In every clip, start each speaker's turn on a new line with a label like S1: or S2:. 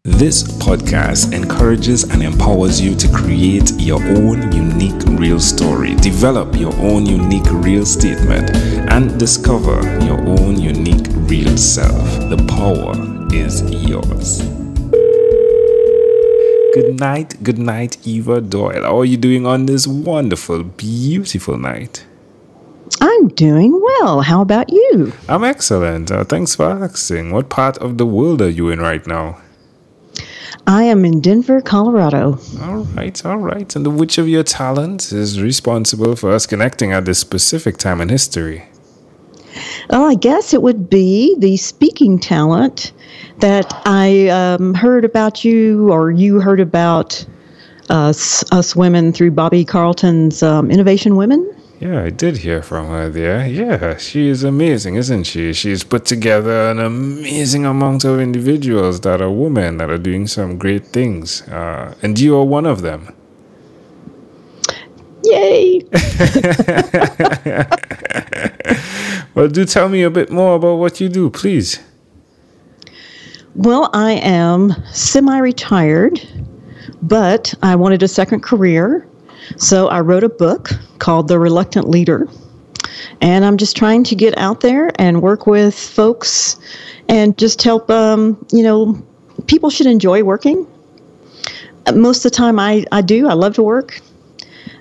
S1: This podcast encourages and empowers you to create your own unique real story, develop your own unique real statement, and discover your own unique real self. The power is yours. Good night, Eva Doyle. How are you doing on this wonderful, beautiful night?
S2: I'm doing well. How about you?
S1: I'm excellent. Thanks for asking. What part of the world are you in right now?
S2: I am in Denver, Colorado.
S1: All right. And which of your talents is responsible for us connecting at this specific time in history?
S2: Well, I guess it would be the speaking talent that I heard about you, or you heard about us women through Bobby Carlton's Innovation Women.
S1: Yeah, I did hear from her there. Yeah, she is amazing, isn't she? She's put together an amazing amount of individuals that are women that are doing some great things. And you are one of them.
S2: Yay!
S1: Well, do tell me a bit more about what you do, please.
S2: Well, I am semi-retired, but I wanted a second career. So I wrote a book called The Reluctant Leader, and I'm just trying to get out there and work with folks and just help, people should enjoy working. Most of the time I do. I love to work.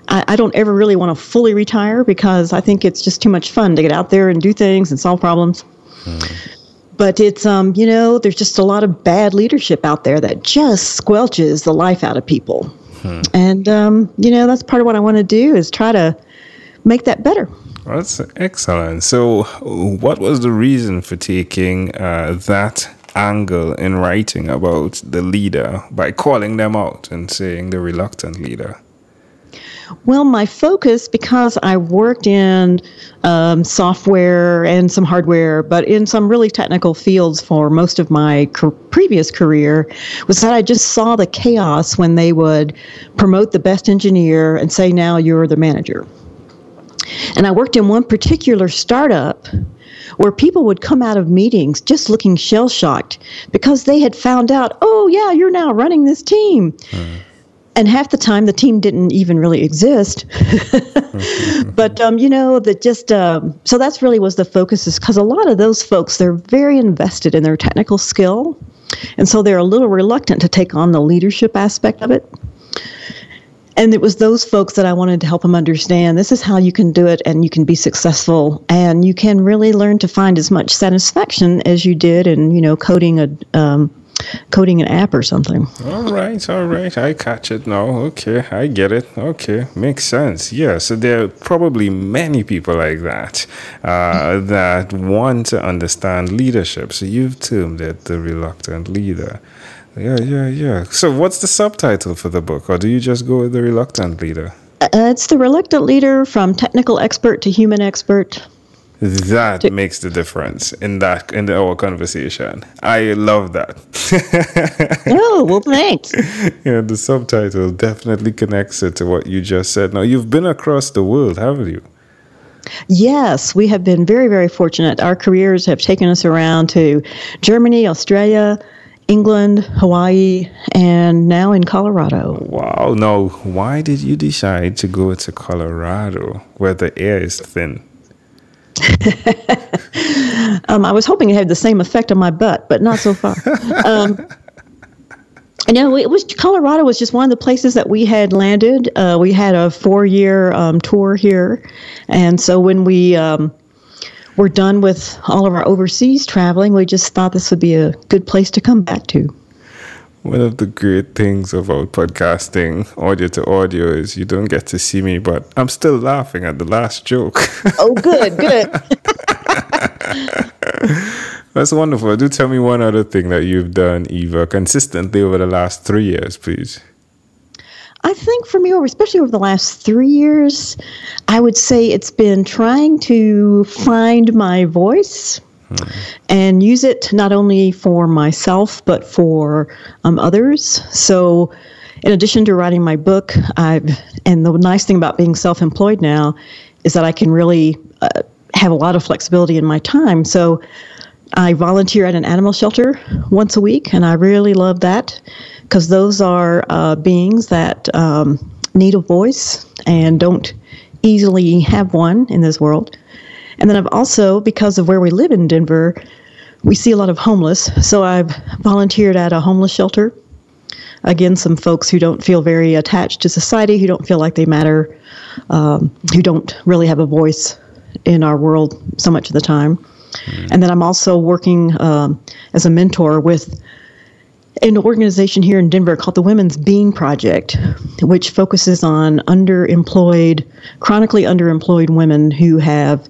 S2: I don't ever really want to fully retire because I think it's just too much fun to get out there and do things and solve problems. But it's, there's just a lot of bad leadership out there that just squelches the life out of people. And, that's part of what I want to do is try to make that better.
S1: That's excellent. So what was the reason for taking that angle in writing about the leader by calling them out and saying the reluctant leader?
S2: Well, my focus, because I worked in software and some hardware, but in some really technical fields for most of my previous career, was that I just saw the chaos when they would promote the best engineer and say, now you're the manager. And I worked in one particular startup where people would come out of meetings just looking shell-shocked because they had found out, oh, yeah, you're now running this team. And half the time, the team didn't even really exist. But, so that's really was the focus, is because a lot of those folks, they're very invested in their technical skill. And so they're a little reluctant to take on the leadership aspect of it. And it was those folks that I wanted to help them understand this is how you can do it and you can be successful. And you can really learn to find as much satisfaction as you did in, coding an app or something.
S1: All right. I catch it now. Okay, I get it. Okay, makes sense. Yeah, so there are probably many people like that that want to understand leadership. So you've termed it the reluctant leader. Yeah. So what's the subtitle for the book, or do you just go with the reluctant leader?
S2: It's the reluctant leader from technical expert to human expert.
S1: That makes the difference in our conversation. I love that.
S2: Oh, well, thanks.
S1: Yeah, the subtitle definitely connects it to what you just said. Now, you've been across the world, haven't you?
S2: Yes, we have been very, very fortunate. Our careers have taken us around to Germany, Australia, England, Hawaii, and now in Colorado.
S1: Wow. Now, why did you decide to go to Colorado where the air is thin?
S2: I was hoping it had the same effect on my butt, but not so far. Colorado was just one of the places that we had landed. We had a 4-year tour here, and so when we were done with all of our overseas traveling, we just thought this would be a good place to come back to.
S1: One of the great things about podcasting audio to audio is you don't get to see me, but I'm still laughing at the last joke.
S2: Oh, good.
S1: That's wonderful. Do tell me one other thing that you've done, Eva, consistently over the last 3 years, please.
S2: I think for me, especially over the last 3 years, I would say it's been trying to find my voice and use it not only for myself, but for others. So in addition to writing my book, and the nice thing about being self-employed now is that I can really have a lot of flexibility in my time. So I volunteer at an animal shelter once a week, and I really love that because those are beings that need a voice and don't easily have one in this world. And then I've also, because of where we live in Denver, we see a lot of homeless. So I've volunteered at a homeless shelter. Again, some folks who don't feel very attached to society, who don't feel like they matter, who don't really have a voice in our world so much of the time. And then I'm also working as a mentor with an organization here in Denver called the Women's Bean Project, which focuses on underemployed, chronically underemployed women who have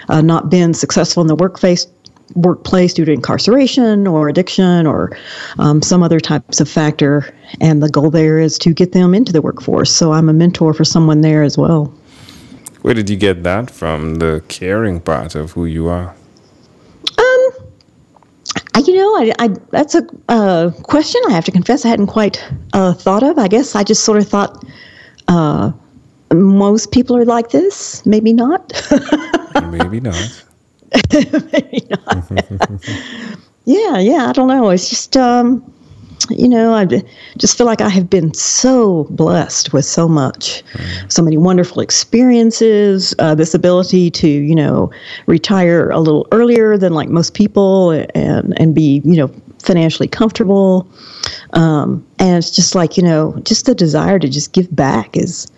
S2: not been successful in the workplace due to incarceration or addiction or some other types of factor. And the goal there is to get them into the workforce. So I'm a mentor for someone there as well.
S1: Where did you get that from, the caring part of who you are? That's a question I have to confess I hadn't quite thought of. I guess I just sort of thought most people are like this. Maybe not. Maybe not.
S2: Maybe not. Yeah, I don't know. It's just, I just feel like I have been so blessed with so much, so many wonderful experiences, this ability to, retire a little earlier than like most people and be, financially comfortable. And it's just like, just the desire to just give back is,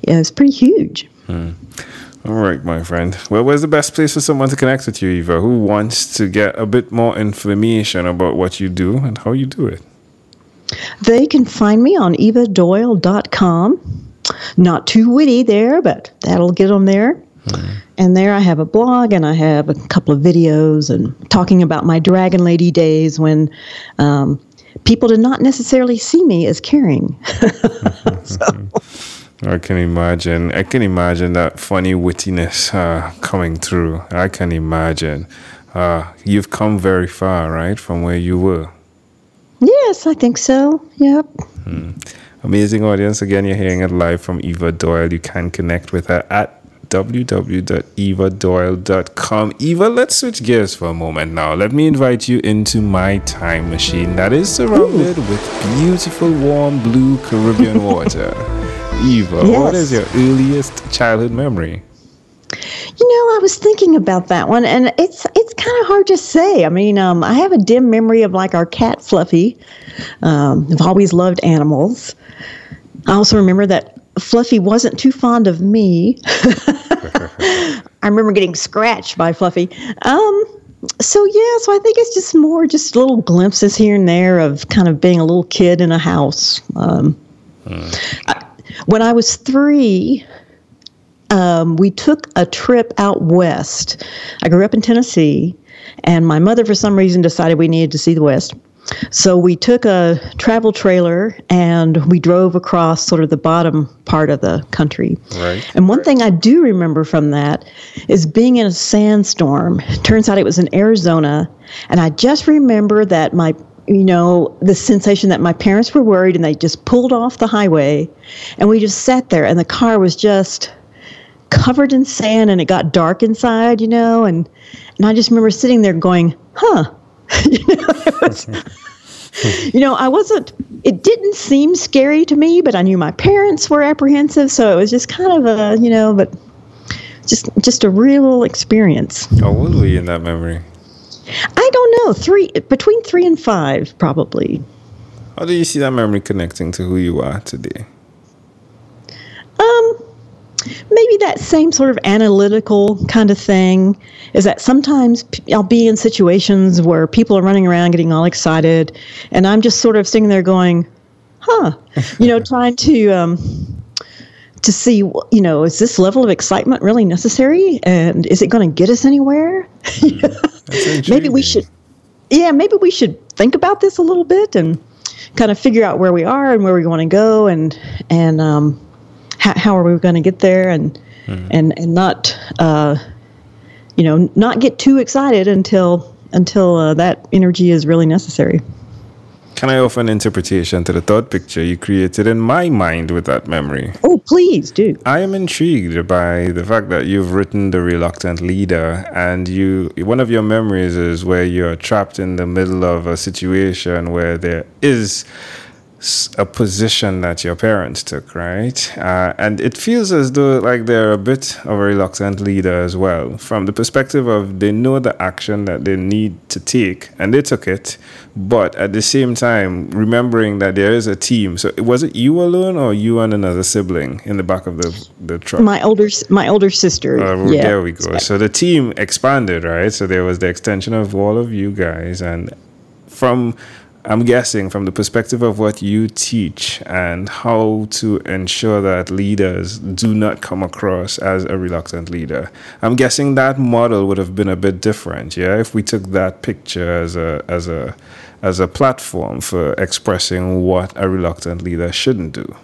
S2: it's pretty huge.
S1: All right, my friend. Well, where's the best place for someone to connect with you, Eva, who wants to get a bit more information about what you do and how you do it?
S2: They can find me on evadoyle.com. Not too witty there, but that'll get them there. And there I have a blog and I have a couple of videos and talking about my Dragon Lady days when people did not necessarily see me as caring.
S1: I can imagine that funny wittiness coming through. I can imagine. You've come very far, right, from where you were?
S2: Yes, I think so. Yep.
S1: Amazing audience. Again, you're hearing it live from Eva Doyle. You can connect with her at www.evadoyle.com. Eva, let's switch gears for a moment now. Let me invite you into my time machine that is surrounded with beautiful, warm, blue Caribbean water. Eva,
S2: yes.
S1: What is your earliest childhood memory?
S2: I was thinking about that one, and it's kind of hard to say. I mean, I have a dim memory of like our cat Fluffy. I've always loved animals. I also remember that Fluffy wasn't too fond of me. I remember getting scratched by Fluffy. So I think it's just more just little glimpses here and there of kind of being a little kid in a house. When I was 3, we took a trip out west. I grew up in Tennessee, and my mother, for some reason, decided we needed to see the West. So we took a travel trailer, and we drove across sort of the bottom part of the country.
S1: Right.
S2: And one thing I do remember from that is being in a sandstorm. It turns out it was in Arizona, and I just remember that the sensation that my parents were worried and they just pulled off the highway and we just sat there and the car was just covered in sand and it got dark inside, and I just remember sitting there going, it didn't seem scary to me, but I knew my parents were apprehensive. So it was just kind of but just a real experience.
S1: How old were you in that memory?
S2: I don't know, between 3 and 5, probably.
S1: How do you see that memory connecting to who you are today?
S2: Maybe that same sort of analytical kind of thing is that sometimes I'll be in situations where people are running around getting all excited, and I'm just sort of sitting there going, trying to see, is this level of excitement really necessary? And is it going to get us anywhere? Maybe we should think about this a little bit and kind of figure out where we are and where we want to go and how are we going to get there and not, not get too excited until that energy is really necessary.
S1: Can I offer an interpretation to the thought picture you created in my mind with that memory?
S2: Oh, please do.
S1: I am intrigued by the fact that you've written The Reluctant Leader, and one of your memories is where you're trapped in the middle of a situation where there is a position that your parents took, right? And it feels as though like they're a bit of a reluctant leader as well, from the perspective of they know the action that they need to take and they took it, but at the same time remembering that there is a team. So was it you alone or you and another sibling in the back of the truck?
S2: My older sister. Yeah.
S1: There we go. So the team expanded, right? So there was the extension of all of you guys, and I'm guessing from the perspective of what you teach and how to ensure that leaders do not come across as a reluctant leader, I'm guessing that model would have been a bit different, yeah, if we took that picture as a platform for expressing what a reluctant leader shouldn't do.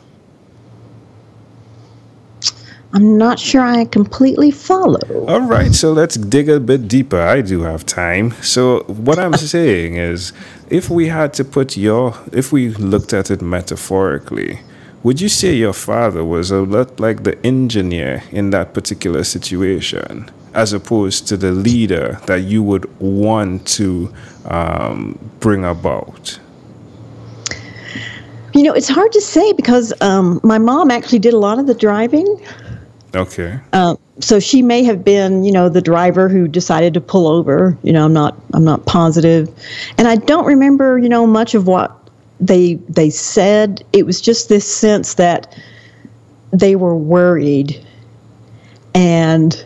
S2: I'm not sure I completely follow.
S1: All right, so let's dig a bit deeper. I do have time. So what I'm saying is, if we looked at it metaphorically, would you say your father was a lot like the engineer in that particular situation, as opposed to the leader that you would want to bring about?
S2: You know, it's hard to say because my mom actually did a lot of the driving.
S1: Okay.
S2: So she may have been, the driver who decided to pull over. I'm not positive, and I don't remember, much of what they said. It was just this sense that they were worried, and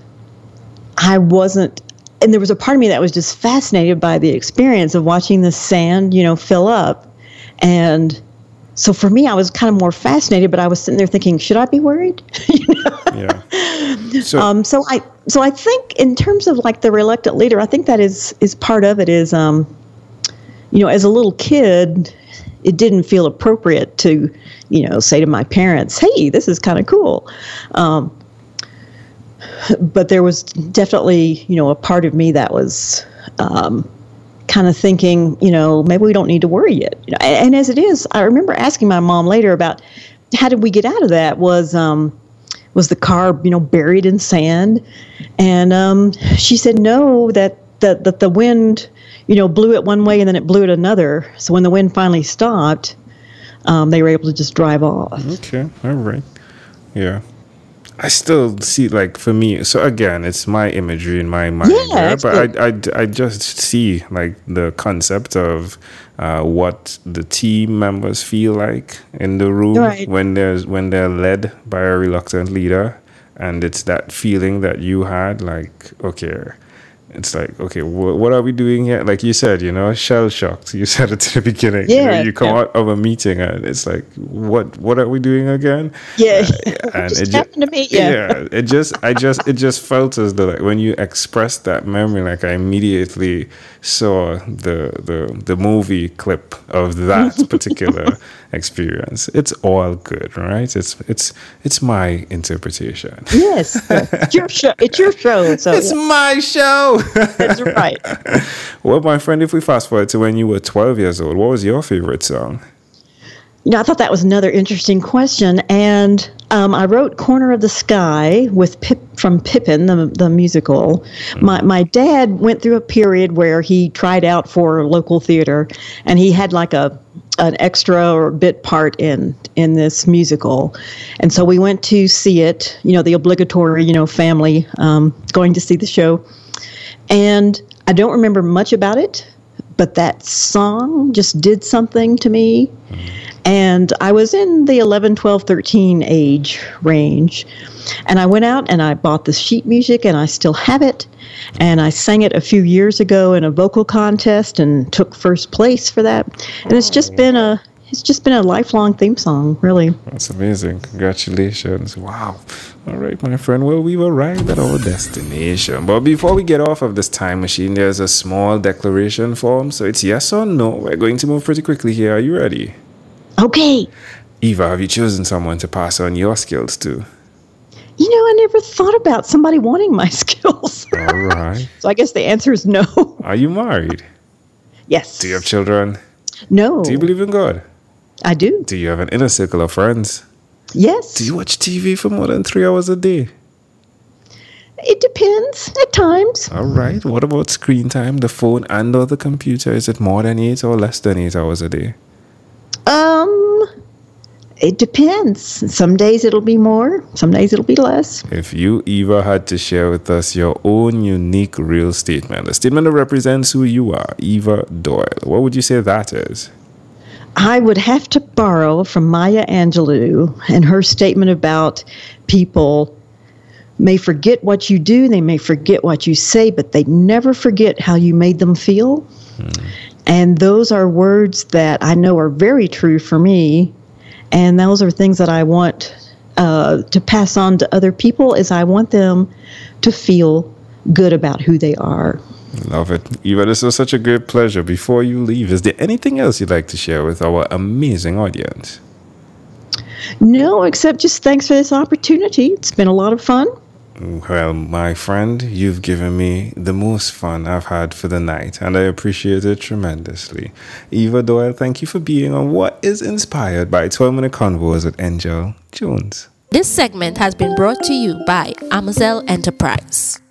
S2: I wasn't. And there was a part of me that was just fascinated by the experience of watching the sand, fill up, and so for me, I was kind of more fascinated, but I was sitting there thinking, should I be worried?
S1: Yeah.
S2: So I think in terms of like the reluctant leader, I think that is part of it is, as a little kid, it didn't feel appropriate to, say to my parents, hey, this is kind of cool. But there was definitely, a part of me that was, kind of thinking, maybe we don't need to worry yet. And as it is, I remember asking my mom later about how did we get out of that? Was the car, buried in sand? And she said no, that the wind, blew it one way and then it blew it another. So when the wind finally stopped, they were able to just drive off.
S1: Okay, all right, yeah. I still see, like, for me, so again, it's my imagery in my mind,
S2: yeah,
S1: but I just see, like, the concept of what the team members feel like in the room, right, when they're led by a reluctant leader, and it's that feeling that you had, like, okay, it's like, okay, what are we doing here? Like you said, shell shocked. You said it to the beginning.
S2: Yeah.
S1: You come out of a meeting and it's like, what are we doing again?
S2: Yeah.
S1: And
S2: it just happened to me. Yeah.
S1: It just felt as though, like, when you expressed that memory, like, I immediately saw the movie clip of that particular experience. It's all good, right? It's my interpretation.
S2: Yes. It's your show. It's your show. So
S1: it's my show.
S2: That's right.
S1: Well, my friend, if we fast forward to when you were 12 years old, what was your favorite song?
S2: I thought that was another interesting question. And I wrote Corner of the Sky from Pippin, the musical. My dad went through a period where he tried out for local theater, and he had like an extra or bit part in this musical. And so we went to see it, the obligatory, family going to see the show. And I don't remember much about it, but that song just did something to me. And I was in the 11, 12, 13 age range. And I went out and I bought the sheet music, and I still have it. And I sang it a few years ago in a vocal contest and took first place for that. And it's just been a lifelong theme song, really.
S1: That's amazing. Congratulations. Wow. All right, my friend. Well, we've arrived at our destination. But before we get off of this time machine, there's a small declaration form. So it's yes or no. We're going to move pretty quickly here. Are you ready?
S2: Okay.
S1: Eva, have you chosen someone to pass on your skills to?
S2: I never thought about somebody wanting my skills.
S1: All right.
S2: So I guess the answer is no.
S1: Are you married?
S2: Yes.
S1: Do you have children?
S2: No.
S1: Do you believe in God?
S2: I do.
S1: Do you have an inner circle of friends?
S2: Yes.
S1: Do you watch TV for more than 3 hours a day?
S2: It depends at times.
S1: All right. What about screen time, the phone and or the computer? Is it more than 8 or less than 8 hours a day?
S2: It depends. Some days it'll be more, some days it'll be less.
S1: If you, Eva, had to share with us your own unique real statement, a statement that represents who you are, Eva Doyle, what would you say that is?
S2: I would have to borrow from Maya Angelou and her statement about people may forget what you do, they may forget what you say, but they never forget how you made them feel. And those are words that I know are very true for me. And those are things that I want to pass on to other people, is I want them to feel good about who they are.
S1: Love it. Eva, this was such a great pleasure. Before you leave, is there anything else you'd like to share with our amazing audience?
S2: No, except just thanks for this opportunity. It's been a lot of fun.
S1: Well, my friend, you've given me the most fun I've had for the night, and I appreciate it tremendously. Eva Doyle, thank you for being on What is Inspired by 12-Minute Convos with Angel Jones.
S3: This segment has been brought to you by Amazel Enterprise.